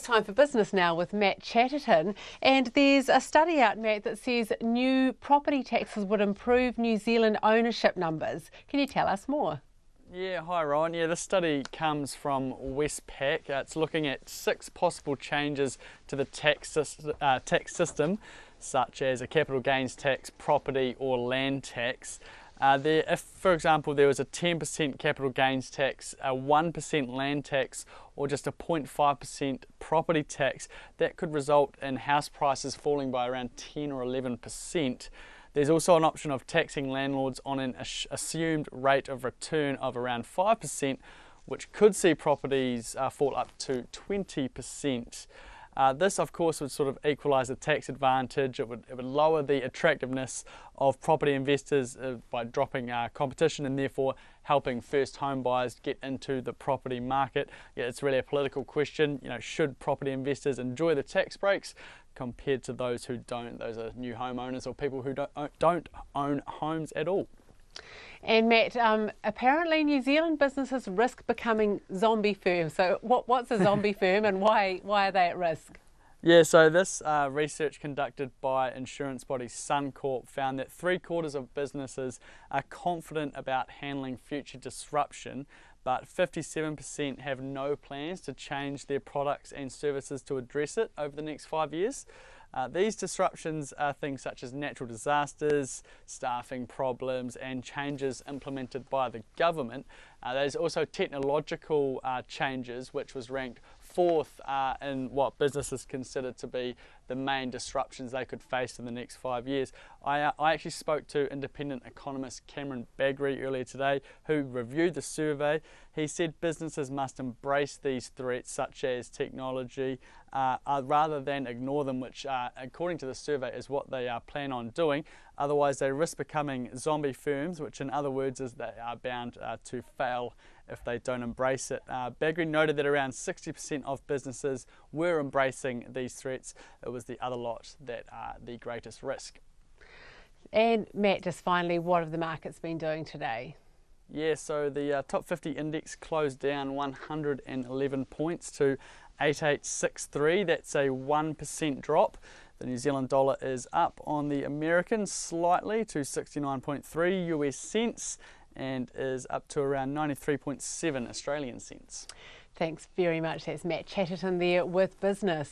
time for business now with Matt Chatterton, and there's a study out, Matt, that says new property taxes would improve New Zealand ownership numbers. Can you tell us more? Yeah, hi Ryan. Yeah, this study comes from Westpac. It's looking at 6 possible changes to the tax system, such as a capital gains tax, property or land tax. If, for example, there was a 10% capital gains tax, a 1% land tax, or just a 0.5% property tax, that could result in house prices falling by around 10 or 11%. There's also an option of taxing landlords on an assumed rate of return of around 5%, which could see properties fall up to 20%. This, of course, would sort of equalise the tax advantage. It would lower the attractiveness of property investors by dropping competition and therefore helping first home buyers get into the property market. Yeah, it's really a political question. You know, should property investors enjoy the tax breaks compared to those who don't? Those are new homeowners or people who don't own homes at all. And Matt, apparently New Zealand businesses risk becoming zombie firms. So what's a zombie firm and why are they at risk? Yeah, so this research conducted by insurance body Suncorp found that 3/4 of businesses are confident about handling future disruption, but 57% have no plans to change their products and services to address it over the next 5 years. These disruptions are things such as natural disasters, staffing problems and changes implemented by the government. There's also technological changes, which was ranked 4th in what businesses consider to be the main disruptions they could face in the next 5 years. I actually spoke to independent economist Cameron Bagrie earlier today, who reviewed the survey. He said businesses must embrace these threats such as technology rather than ignore them, which according to the survey is what they plan on doing. Otherwise they risk becoming zombie firms, which in other words is they are bound to fail if they don't embrace it. Bagrie noted that around 60% of businesses were embracing these threats. It was the other lot that are the greatest risk. And Matt, just finally, what have the markets been doing today? Yeah, so the top 50 index closed down 111 points to 8863. That's a 1% drop. The New Zealand dollar is up on the American slightly to 69.3 US cents and is up to around 93.7 Australian cents. Thanks very much. That's Matt Chatterton there with Business.